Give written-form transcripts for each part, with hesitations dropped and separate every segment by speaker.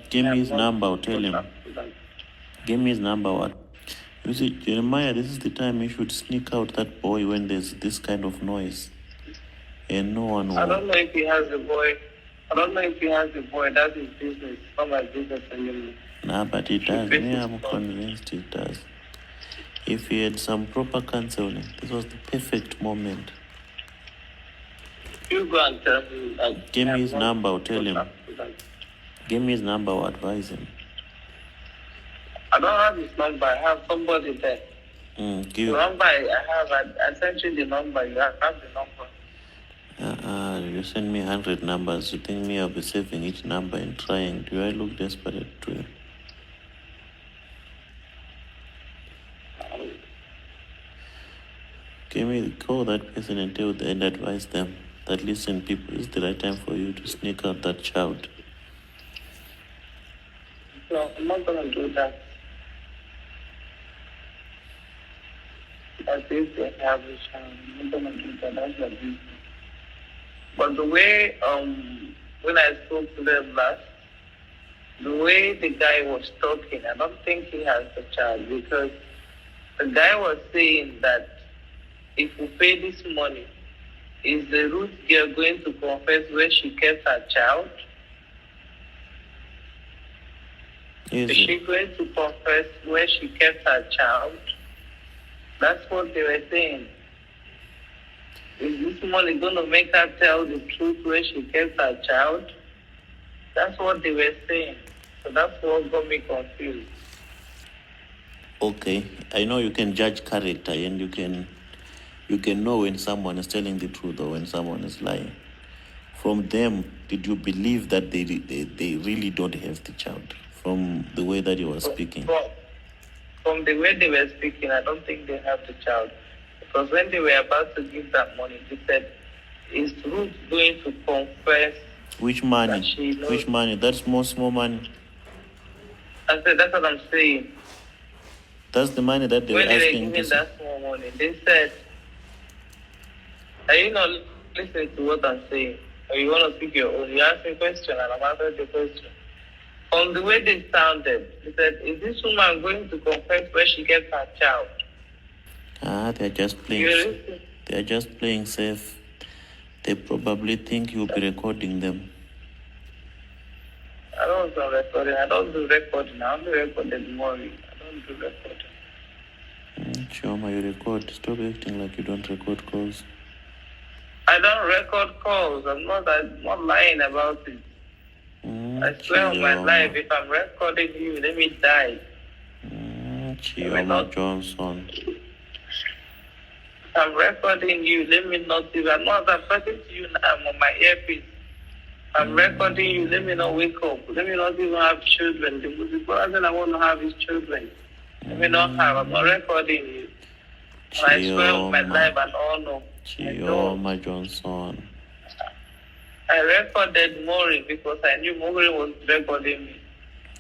Speaker 1: Give me his number, I'll tell him. Give me his number, what? You see, Jeremiah, this is the time you should sneak out that boy when there's this kind of noise. And no one will.
Speaker 2: I don't know if he has the boy. That's his business. It's not my business anymore.
Speaker 1: Nah, but he does. Me, I'm convinced he does. If he had some proper counseling, this was the perfect moment.
Speaker 2: You go and tell him.
Speaker 1: Give me his number, I'll tell him. Give me his number, I'll advise him.
Speaker 2: I don't have his number. I have somebody there. The number I have, I sent you the number. You have the number.
Speaker 1: You send me 100 numbers. You think me I'll be saving each number and trying? Do I look desperate to you? Call that person and advise them that, listen, people, it's the right time for you to sneak out that child.
Speaker 2: No, I'm not going to do that. As if they have a child, I'm not going to do that. That's your business. But the way, when I spoke to them last, the way the guy was talking, I don't think he has a child, because the guy was saying that if we pay this money, is the root girl going to confess where she kept her child? Is she going to confess where she kept her child? That's what they were saying. Is this money going to make her tell the truth where she kept her child? That's what they were saying. So that's what got me confused.
Speaker 1: Okay. I know you can judge character, and you can know when someone is telling the truth or when someone is lying. From them, did you believe that they really don't have the child? From the way that he was speaking?
Speaker 2: From the way they were speaking, I don't think they have the child. Because when they were about to give that money, they said, is Ruth going to confess?
Speaker 1: Which money? Which money? That's small money.
Speaker 2: I said, that's what I'm saying.
Speaker 1: That's the money that they were asking.
Speaker 2: When they were giving that small money, they said, are you not listening to what I'm saying? Or you want to speak your own? You ask me a question and I'm answering the question. From the way they sounded, they said, is this woman going to confess where she kept her child?
Speaker 1: They're just playing. They're just playing safe. They probably think you'll be recording them.
Speaker 2: I don't do recording. I don't do recording. I only record the memory. I don't do recording.
Speaker 1: Chioma, you record. Stop acting like you don't record calls.
Speaker 2: I don't record calls. I'm not lying about it. I swear on my life, if I'm recording you, let me die.
Speaker 1: Chioma Johnson.
Speaker 2: If I'm recording you, let me not. If I'm not talking to you now, I'm on my earpiece. I'm recording you, let me not wake up. Let me not even have children. The most important I want to have is children. Let me not have. I'm not recording you. I swear on my life and honor.
Speaker 1: Chioma Johnson.
Speaker 2: I recorded Maury because I knew Maury was recording me.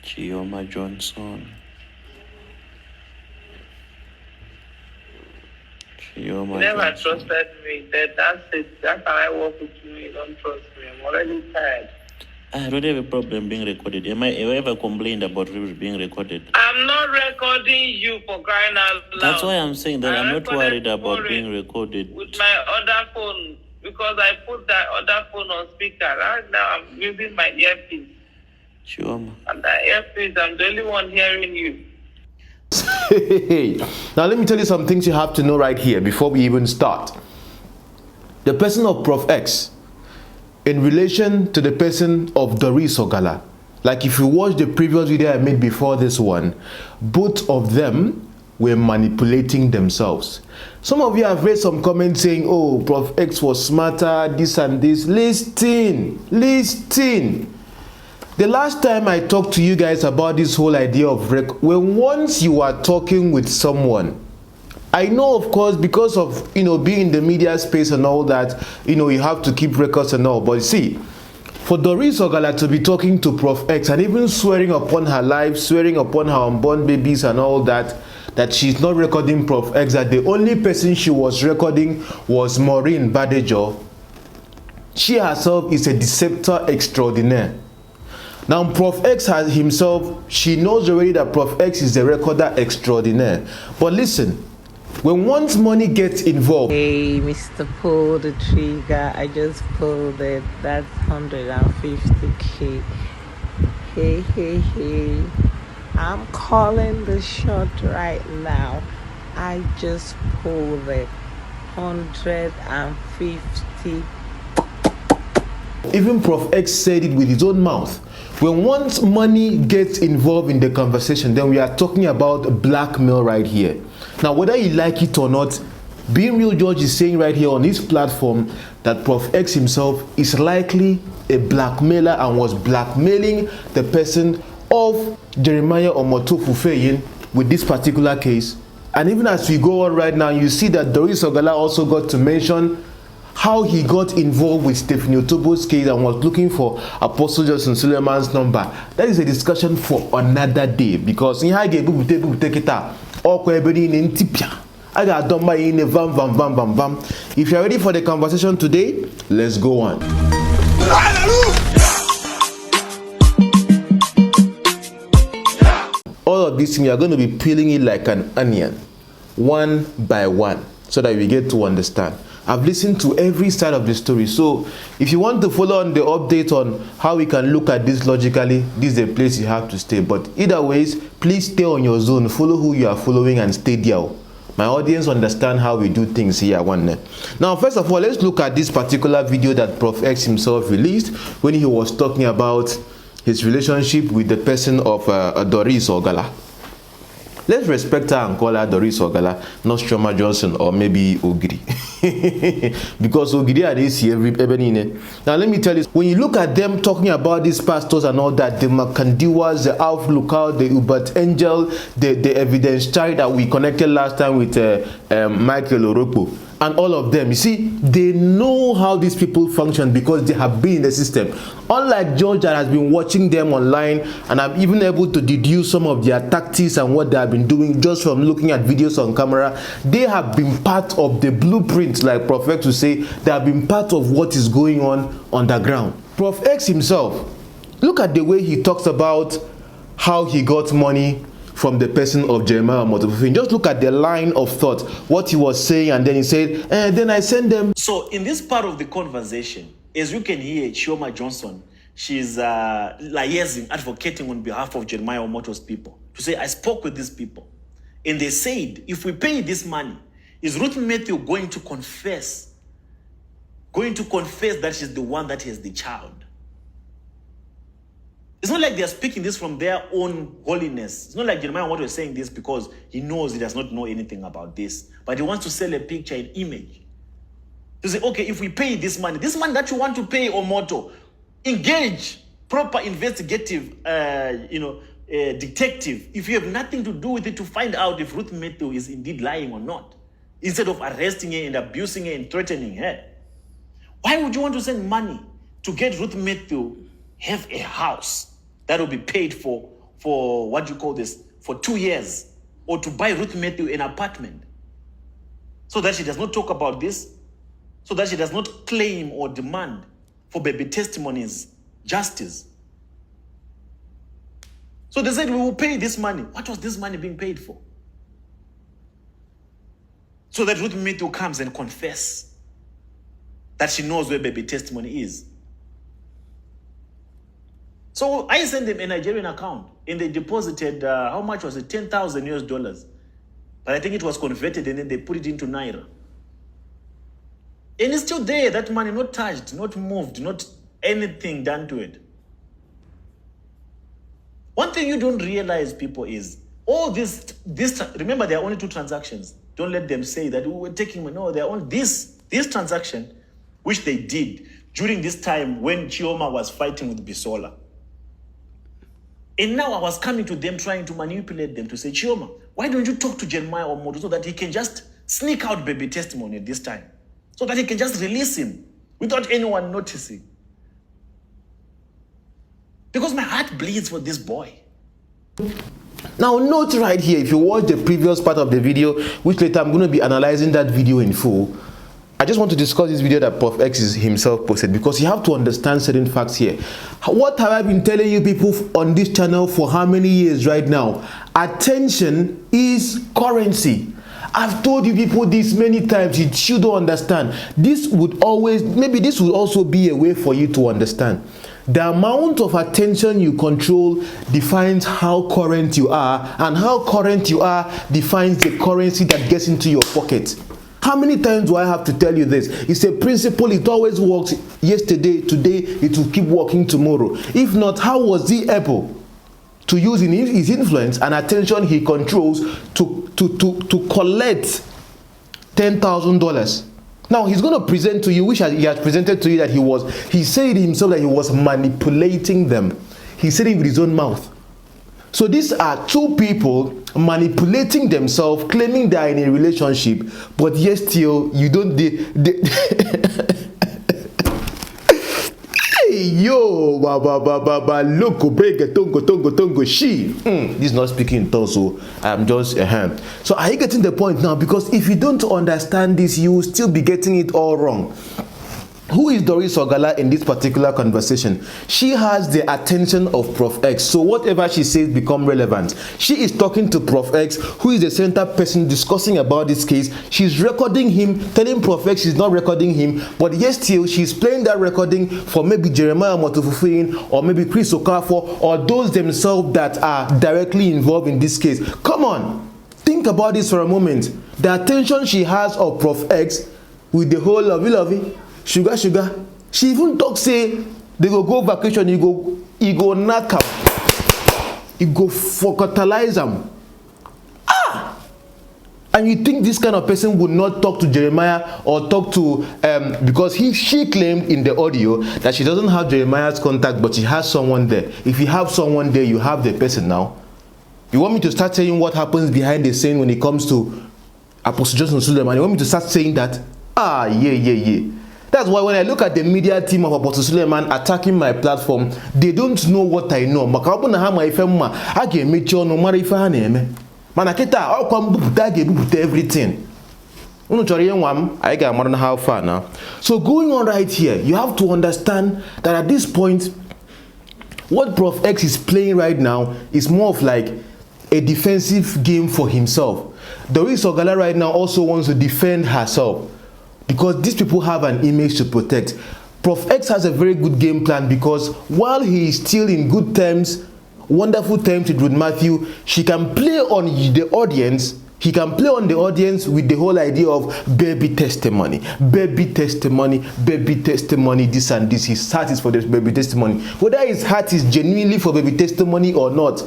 Speaker 1: Chioma Johnson.
Speaker 2: You never trusted me. That's it. That's how I work with you. You don't trust me. I'm already tired.
Speaker 1: I don't have a problem being recorded. Have I ever complained about being recorded?
Speaker 2: I'm not recording you for crying out loud.
Speaker 1: That's why I'm saying that I'm not worried about being recorded.
Speaker 2: With my other phone, because I put that other phone on speaker. Right now I'm using my earpiece.
Speaker 1: Chioma.
Speaker 2: And that earpiece, I'm the only one hearing you.
Speaker 3: Now let me tell you some things you have to know right here before we even start. The person of Prof X in relation to the person of Doris Ogala. Like if you watch the previous video I made before this one, both of them were manipulating themselves. Some of you have read some comments saying, oh, Prof X was smarter, this and this. Listen. The last time I talked to you guys about this whole idea of when once you are talking with someone, I know, of course, because of, being in the media space and all that, you have to keep records and all. But see, for Doris Ogala to be talking to Prof X and even swearing upon her life, swearing upon her unborn babies and all that, that she's not recording Prof X, that the only person she was recording was Maureen Badejo. She herself is a deceptor extraordinaire. Now, Prof X has himself, she knows already that Prof X is the recorder extraordinaire. But listen, when one's money gets involved.
Speaker 4: Hey, Mr. Pull the trigger. I just pulled it. That's 150K. Hey. I'm calling the shot right now. I just pulled it. 150.
Speaker 3: Even Prof X said it with his own mouth. When one's money gets involved in the conversation, then we are talking about blackmail right here. Now, whether you like it or not, Being Real George is saying right here on his platform that Prof X himself is likely a blackmailer and was blackmailing the person of Jeremiah Omotofufeyin with this particular case. And even as we go on right now, you see that Doris Ogala also got to mention how he got involved with 𝐝𝐻𝐻𝐻𝐿𝐻 case and was looking for Apostle Johnson Suleiman's number. That is a discussion for another day, because in if you're ready for the conversation today, let's go on. All of these things, we are going to be peeling it like an onion, one by one, so that we get to understand. I've listened to every side of the story, so if you want to follow on the update on how we can look at this logically, this is the place you have to stay. But either ways, please stay on your zone, follow who you are following and stay there. My audience understand how we do things here. Now, first of all, let's look at this particular video that Prof X himself released when he was talking about his relationship with the person of Doris Ogala. Let's respect her and call her Doris Ogala, not Chioma Johnson or maybe Ogiri. Because Ogiri are this here. Now let me tell you, when you look at them talking about these pastors and all that, the 𝐼𝐻𝐻𝐻𝐿𝐻, the 𝐼𝐻𝐻𝐿𝐻, the 𝐻𝐻𝐻𝐻𝐻, the evidence child that we connected last time with Michael Orokpo, and all of them, you see, they know how these people function because they have been in the system. Unlike George that has been watching them online, and I'm even able to deduce some of their tactics and what they have been doing just from looking at videos on camera. They have been part of the blueprint, like Prof X would say. They have been part of what is going on underground. Prof X himself, look at the way he talks about how he got money from the person of Jeremiah Omotofufeyin. Just look at the line of thought, what he was saying, and then he said, then I send them.
Speaker 1: So in this part of the conversation, as you can hear, Chioma Johnson, she's liaising, advocating on behalf of Jeremiah Omoto's people to say, I spoke with these people, and they said, if we pay this money, is Ruth Matthew going to confess that she's the one that has the child? It's not like they're speaking this from their own holiness. It's not like Jeremiah Omoto is saying this because he knows he does not know anything about this, but he wants to sell a picture, an image. To say, okay, if we pay this money that you want to pay Omoto, engage proper investigative, detective, if you have nothing to do with it, to find out if Ruth Matthew is indeed lying or not, instead of arresting her and abusing her and threatening her. Why would you want to send money to get Ruth Matthew have a house that will be paid for what you call this, for 2 years, or to buy Ruth Matthew an apartment, so that she does not talk about this, so that she does not claim or demand for baby testimonies justice? So they said, we will pay this money. What was this money being paid for? So that Ruth Matthew comes and confess that she knows where baby testimony is. So I sent them a Nigerian account, and they deposited, how much was it? $10,000. But I think it was converted, and then they put it into Naira. And it's still there, that money, not touched, not moved, not anything done to it. One thing you don't realize, people, is all this, remember, there are only 2 transactions. Don't let them say that we were taking money. No, there are only this transaction, which they did during this time when Chioma was fighting with Bisola. And now I was coming to them, trying to manipulate them to say, Chioma, why don't you talk to Jeremiah Omoto so that he can just sneak out baby testimony at this time, so that he can just release him without anyone noticing? Because my heart bleeds for this boy.
Speaker 3: Now note right here, if you watch the previous part of the video, which later I'm going to be analyzing that video in full, I just want to discuss this video that Prof X is himself posted, because you have to understand certain facts here. What have I been telling you people on this channel for how many years right now? Attention is currency. I've told you people this many times. You should understand. This would always, maybe this would also be a way for you to understand. The amount of attention you control defines how current you are, and how current you are defines the currency that gets into your pocket. How many times do I have to tell you this? It's a principle. It always works yesterday, today, it will keep working tomorrow. If not, how was he able to use his influence and attention he controls to collect $10,000? Now he's going to present to you, which he has presented to you, that he said himself that he was manipulating them. He said it with his own mouth. So these are two people manipulating themselves, claiming they are in a relationship, but yet still you don't. Hey yo, loco bega tongo she. This is not speaking in tongues, so I'm just So are you getting the point now? Because if you don't understand this, you will still be getting it all wrong. Who is Doris Ogala in this particular conversation? She has the attention of Prof X, so whatever she says becomes relevant. She is talking to Prof X, who is the center person discussing about this case. She's recording him, telling Prof X she's not recording him, but yet still she's playing that recording for maybe Jeremiah Omotofufeyin or maybe Chris Okafor or those themselves that are directly involved in this case. Come on, think about this for a moment. The attention she has of Prof X with the whole lovey sugar. She even talk say they go vacation, you go knock up, you go fertilize them. And you think this kind of person would not talk to Jeremiah or talk to because she claimed in the audio that she doesn't have Jeremiah's contact, but she has someone there. If you have someone there, you have the person now. You want me to start saying what happens behind the scene when it comes to Apostle Johnson Suleiman? You want me to start saying that? Yeah. That's why when I look at the media team of Apostle Suleiman attacking my platform, they don't know what I know. Everything. I got more than how far now. So going on right here, you have to understand that at this point, what Prof X is playing right now is more of like a defensive game for himself. Doris Ogala right now also wants to defend herself, because these people have an image to protect. Prof X has a very good game plan, because while he is still in good terms, wonderful terms with 𝐻𝐻, she can play on the audience. He can play on the audience with the whole idea of baby testimony, this and this. His heart is for this baby testimony. Whether his heart is genuinely for baby testimony or not,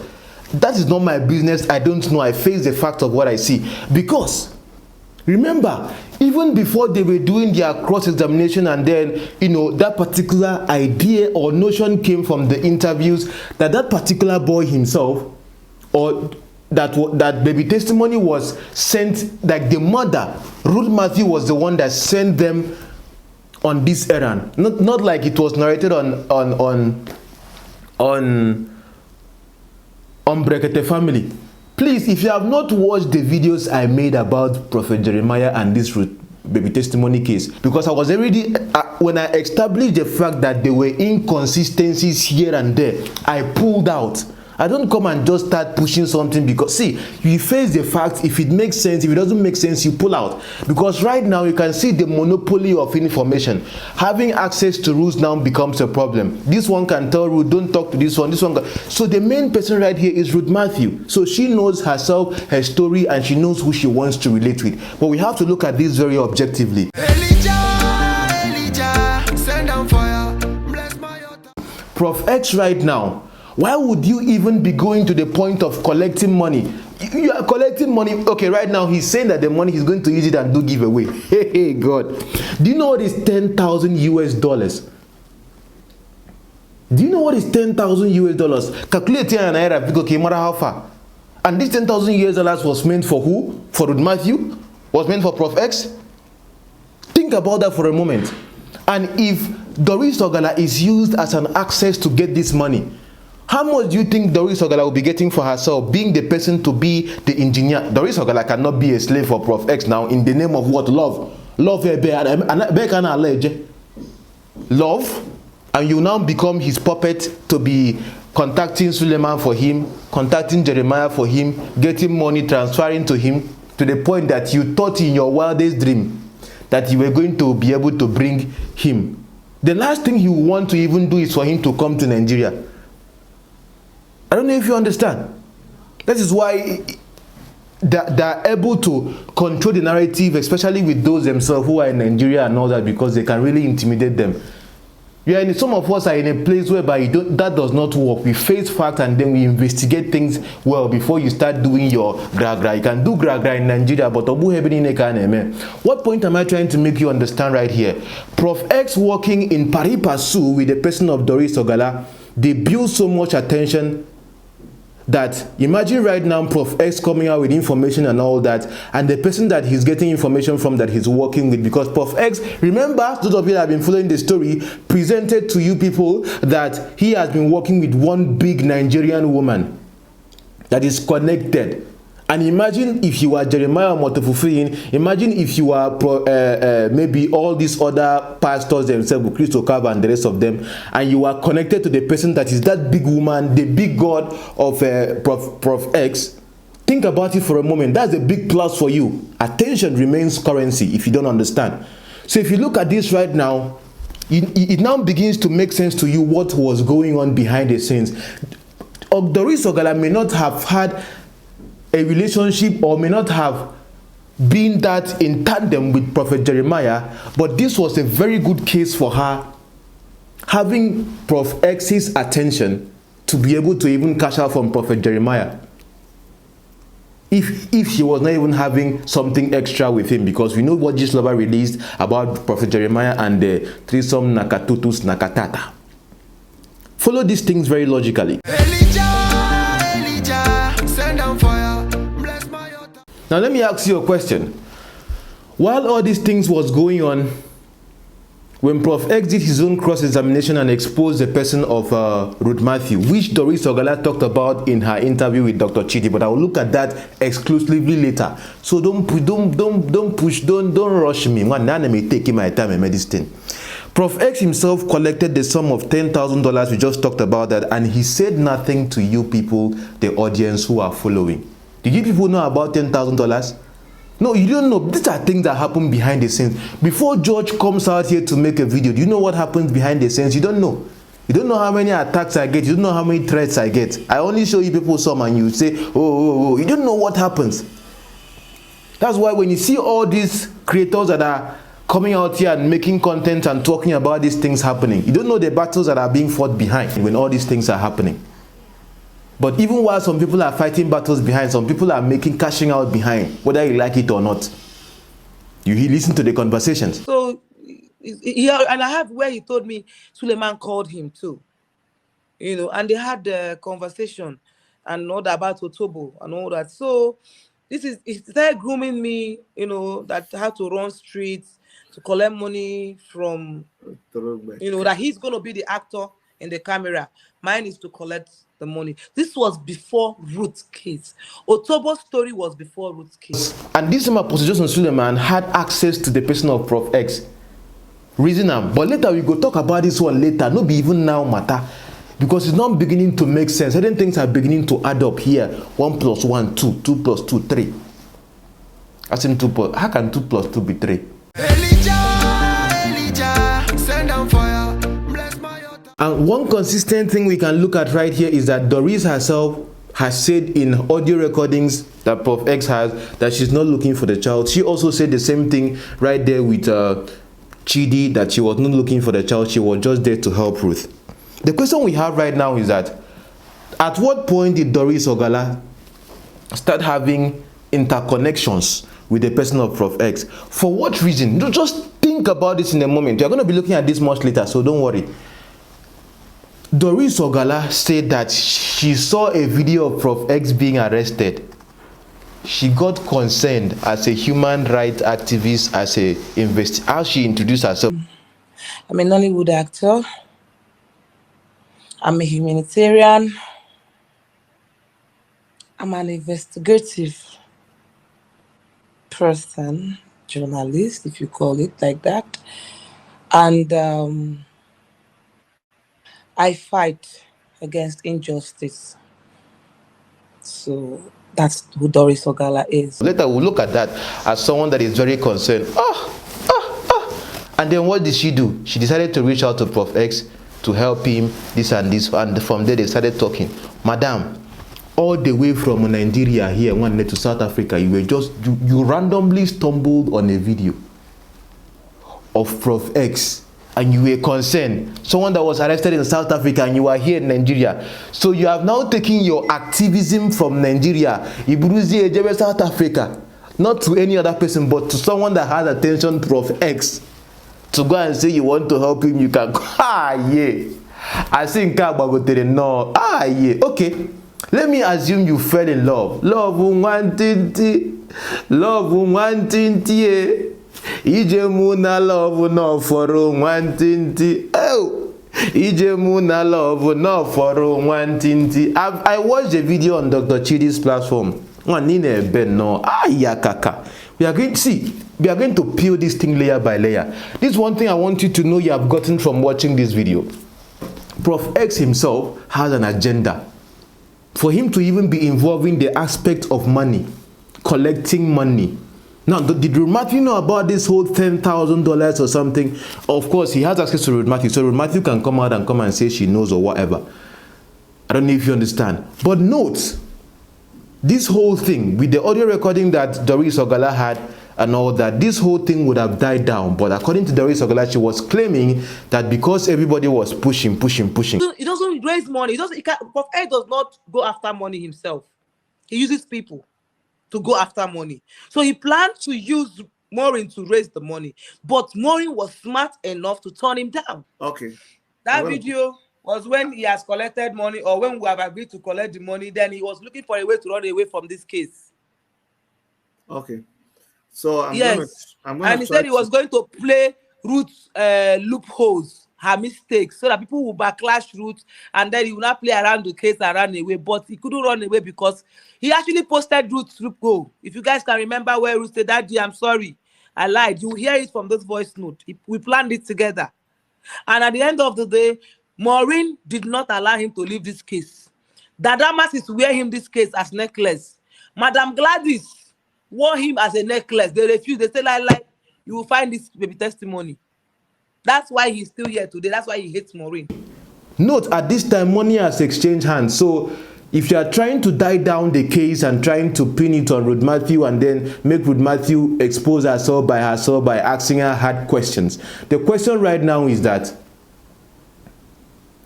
Speaker 3: that is not my business. I don't know. I face the fact of what I see. Because remember, even before they were doing their cross-examination, and then, that particular idea or notion came from the interviews that particular boy himself, or that baby testimony was sent, like the mother, Ruth Matthew, was the one that sent them on this errand. Not like it was narrated on 𝐻𝐻𝚘𝚘𝚘 family. Please, if you have not watched the videos I made about Prophet Jeremiah and this baby testimony case, because I was already, when I established the fact that there were inconsistencies here and there, I pulled out. I don't come and just start pushing something, because see, you face the facts. If it makes sense, if it doesn't make sense, you pull out. Because right now you can see the monopoly of information. Having access to rules now becomes a problem. This one can tell Ruth, don't talk to this one, so the main person right here is Ruth Matthew. So she knows herself, her story, and she knows who she wants to relate with. But we have to look at this very objectively. Elijah, send down fire, bless my altar. Prof X right now, why would you even be going to the point of collecting money? You are collecting money. Okay, right now he's saying that the money he's going to use it and do giveaway. Hey, God. Do you know what is $10,000 US? Do you know what is $10,000 US? Calculate here and naira, because no matter how far. And this $10,000 US was meant for who? For Ruth Matthew? Was meant for Prof X? Think about that for a moment. And if Doris Ogala is used as an access to get this money, how much do you think Doris Ogala will be getting for herself, being the person to be the engineer? Doris Ogala cannot be a slave for Prof X now in the name of what? Love. Love, love, and you now become his puppet to be contacting Suleiman for him, contacting Jeremiah for him, getting money, transferring to him, to the point that you thought in your wildest dream that you were going to be able to bring him. The last thing you want to even do is for him to come to Nigeria. I don't know if you understand. That is why they're able to control the narrative, especially with those themselves who are in Nigeria and all that, because they can really intimidate them. Some of us are in a place whereby that does not work. We face facts and then we investigate things well before you start doing your gra-gra. You can do gra-gra in Nigeria, but what point am I trying to make you understand right here? Prof X working in pari passu with the person of Doris Ogala, they build so much attention that imagine right now Prof X coming out with information and all that, and the person that he's getting information from that he's working with, because Prof X, remember, those of you that have been following the story, presented to you people that he has been working with one big Nigerian woman that is connected. And imagine if you are Jeremiah Omotofufeyin, imagine if you are maybe all these other pastors themselves, 𝐻𝐸𝐴 and the rest of them, and you are connected to the person that is that big woman, the big God of Prof X. Think about it for a moment. That's a big plus for you. Attention remains currency if you don't understand. So if you look at this right now, it now begins to make sense to you what was going on behind the scenes. Doris Ogala may not have had a relationship or may not have been that in tandem with Prophet Jeremiah, but this was a very good case for her, having Prof X's attention to be able to even cash out from Prophet Jeremiah. If she was not even having something extra with him, because we know what 𝐲𝐨𝐿𝐵 released about Prophet Jeremiah and the threesome nakatutus nakatata. Follow these things very logically. Now let me ask you a question. While all these things was going on, when Prof X did his own cross-examination and exposed the person of Ruth Matthew, which Doris Ogala talked about in her interview with Dr. Chidi, but I will look at that exclusively later. So don't rush me. I may take my time and this thing. Prof X himself collected the sum of $10,000. We just talked about that, and he said nothing to you people, the audience who are following. Did you people know about $10,000? No, you don't know. These are things that happen behind the scenes. Before George comes out here to make a video, do you know what happens behind the scenes? You don't know. You don't know how many attacks I get. You don't know how many threats I get. I only show you people some and you say, oh. You don't know what happens. That's why when you see all these creators that are coming out here and making content and talking about these things happening, you don't know the battles that are being fought behind when all these things are happening. But even while some people are fighting battles behind, some people are cashing out behind, whether you like it or not. You listen to the conversations.
Speaker 5: So, yeah, and I have where he told me Suleiman called him too, and they had the conversation and all that about Otobo and all that. So, it started grooming me, that how to run streets, to collect money from, that he's going to be the actor in the camera. Mine is to collect the money. This was before Ruth's case. Otobo's story was before Ruth's case.
Speaker 3: And this same Apostle Joseph Suleiman had access to the person of Prof X. Reason am. But later we go talk about this one later. No be even now matter. Because it's not beginning to make sense. Certain things are beginning to add up here. 1 + 1, 2. 2 + 2, 3. As in 2 plus. How can 2 + 2 be 3? Send down fire. And one consistent thing we can look at right here is that Doris herself has said in audio recordings that Prof X has that she's not looking for the child. She also said the same thing right there with Chidi, that she was not looking for the child. She was just there to help Ruth. The question we have right now is that at what point did Doris Ogala start having interconnections with the person of Prof X? For what reason? Just think about this in a moment. You're going to be looking at this much later, so don't worry. Doris Ogala said that she saw a video of Prof X being arrested. She got concerned as a human rights activist, as a investigator. How she introduced herself?
Speaker 5: I'm a Nollywood actor. I'm a humanitarian. I'm an investigative person. journalist, if you call it like that. And I fight against injustice. So that's who Doris Ogala is.
Speaker 3: Later, we'll look at that as someone that is very concerned. And then what did she do? She decided to reach out to Prof X to help him, this and this. And from there, they started talking. Madam, all the way from Nigeria here, one day to South Africa, you randomly stumbled on a video of Prof X. And you were concerned, someone that was arrested in South Africa and you are here in Nigeria. So you have now taken your activism from Nigeria, 𝐲𝐸𝐻𝐸𝐻𝐸 South Africa, not to any other person, but to someone that has attention, Prof X, to go and say you want to help him. You can, yeah. I think no, yeah. Okay, let me assume you fell in love. Love wanting, yeah. 𝐲𝐸𝐻𝐸𝐻𝐸 love no for 𝐻𝐸𝐿𝐻𝐸𝐻𝐸. Oh, 𝐲𝐸𝐻𝐸𝐻𝐸 love no for 𝐻𝐸𝐿𝐻𝐸. I watched a video on Dr. Chidi's platform. We are going to see. We are going to peel this thing layer by layer. This is one thing I want you to know you have gotten from watching this video. Prof X himself has an agenda. For him to even be involving the aspect of money, collecting money. Now, did Ruth Matthew know about this whole $10,000 or something? Of course, he has access to Ruth Matthew, so Ruth Matthew can come out and say she knows or whatever. I don't know if you understand. But note, this whole thing, with the audio recording that Doris Ogala had and all that, this whole thing would have died down. But according to Doris Ogala, she was claiming that because everybody was pushing.
Speaker 5: He doesn't raise money. Prof Ed does not go after money himself. He uses people to go after money. So he planned to use Maureen to raise the money, but Maureen was smart enough to turn him down.
Speaker 3: Okay.
Speaker 5: That video was when he has collected money, or when we have agreed to collect the money, then he was looking for a way to run away from this case.
Speaker 3: Okay. So
Speaker 5: I'm gonna and he said he was going to play Ruth's loopholes, her mistakes, so that people will backlash Ruth, and then he will not play around the case and run away. But he couldn't run away because he actually posted Ruth's loophole. If you guys can remember where Ruth said, "Daddy, I'm sorry, I lied." You will hear it from this voice note. We planned it together. And at the end of the day, Maureen did not allow him to leave this case. Dadamas is wearing him this case as necklace. Madam Gladys wore him as a necklace. They refused. They said, like, you will find this baby testimony. That's why he's still here today. That's why he hates Maureen.
Speaker 3: Note, at this time, money has exchanged hands. So if you are trying to die down the case and trying to pin it on Ruth Matthew and then make Ruth Matthew expose herself by asking her hard questions, the question right now is that,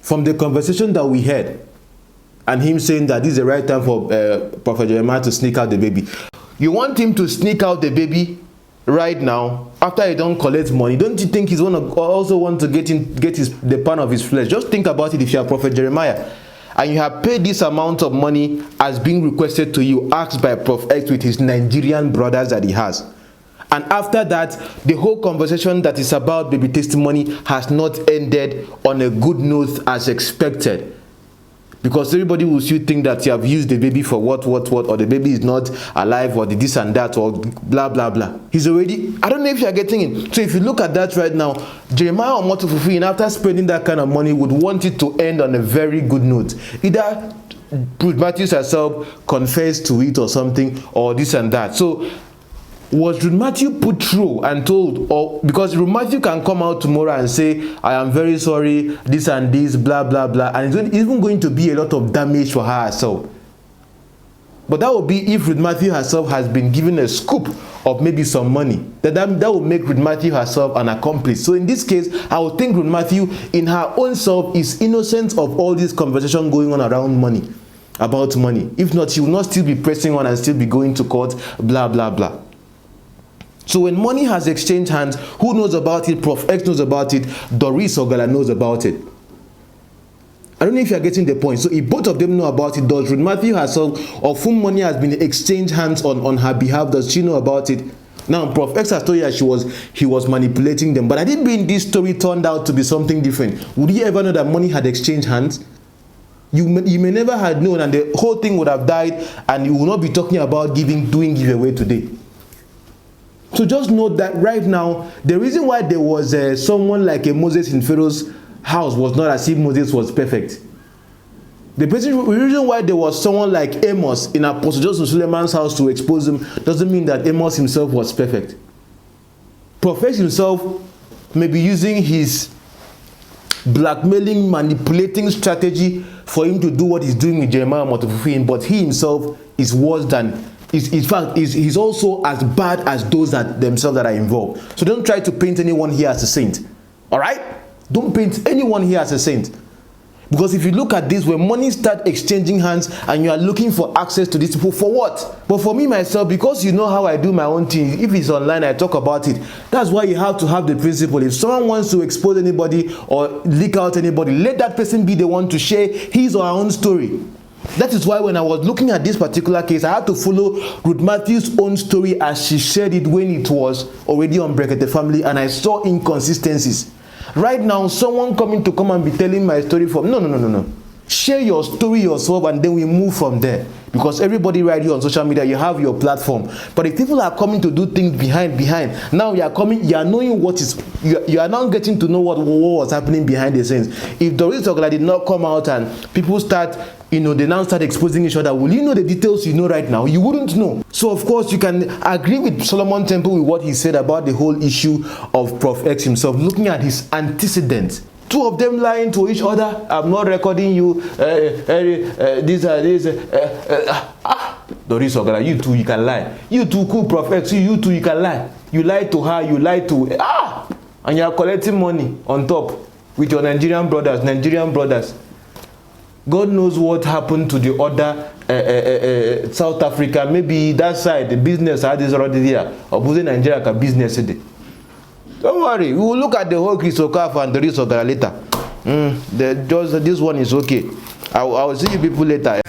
Speaker 3: from the conversation that we had, and him saying that this is the right time for Prophet Jeremiah to sneak out the baby, you want him to sneak out the baby right now after he don't collect money? Don't you think he's also want to get the pan of his flesh? Just think about it. If you are Prophet Jeremiah and you have paid this amount of money as being requested to you, asked by Prof X with his Nigerian brothers that he has, and after that the whole conversation that is about baby testimony has not ended on a good note as expected, because everybody will still think that you have used the baby for what, or the baby is not alive, or the this and that, or blah blah blah. He's already, I don't know if you are getting it. So if you look at that right now, Jeremiah Omotofufeyin, after spending that kind of money, would want it to end on a very good note. Either Ruth Matthew herself confessed to it or something, or this and that. So was Ruth Matthew put through and told, or because Ruth Matthew can come out tomorrow and say, I am very sorry, this and this, blah blah blah, and it's even going to be a lot of damage for her herself. But that would be if Ruth Matthew herself has been given a scoop of maybe some money. That will make Ruth Matthew herself an accomplice. So in this case, I would think Ruth Matthew in her own self is innocent of all this conversation going on around money, about money. If not, she will not still be pressing on and still be going to court, blah blah blah. So when money has exchanged hands, who knows about it? Prof X knows about it. Doris Ogala knows about it. I don't know if you are getting the point. So if both of them know about it, does Ruth Matthew herself, of whom money has been exchanged hands on her behalf, does she know about it? Now, Prof X has told you he was manipulating them. But I didn't mean this story turned out to be something different. Would you ever know that money had exchanged hands? You may never have known, and the whole thing would have died, and you will not be talking about doing giveaway today. So just note that right now, the reason why there was someone like a Moses in Pharaoh's house was not as if Moses was perfect. The reason why there was someone like Amos in Apostle Joseph Suleiman's house to expose him doesn't mean that Amos himself was perfect. Prophet himself may be using his blackmailing, manipulating strategy for him to do what he's doing with Jeremiah Omotofufeyin, but he himself is worse than, in fact, he's also as bad as those that themselves that are involved. So don't try to paint anyone here as a saint. All right? Don't paint anyone here as a saint. Because if you look at this, when money start exchanging hands and you are looking for access to these people, for what? But for me, myself, because you know how I do my own thing, if it's online, I talk about it. That's why you have to have the principle. If someone wants to expose anybody or leak out anybody, let that person be the one to share his or her own story. That is why when I was looking at this particular case, I had to follow Ruth Matthew's own story as she shared it when it was already on 𝐻𝑗𝐾 Family, and I saw inconsistencies. Right now, someone coming to come and be telling my story from, no. Share your story yourself and then we move from there. Because everybody right here on social media, you have your platform. But if people are coming to do things behind, now you are coming, you are knowing what is, you are now getting to know what was happening behind the scenes. If Doris Ogala did not come out and people start, they now start exposing each other, will you know the details you know right now? You wouldn't know. So of course you can agree with Solomon Temple with what he said about the whole issue of Prof X himself, looking at his antecedents. Two of them lying to each other. I'm not recording you. Doris Ogala, you too, you can lie. You too, cool Prof X, you too, you can lie. You lied to her, you lied to and you are collecting money on top with your Nigerian brothers. God knows what happened to the other South Africa. Maybe that side, the business had this already there. Or Nigeria can business today. Don't worry, we will look at the whole 𝐻𝐾 and Doris Ogala later. This one is okay. I will see you people later.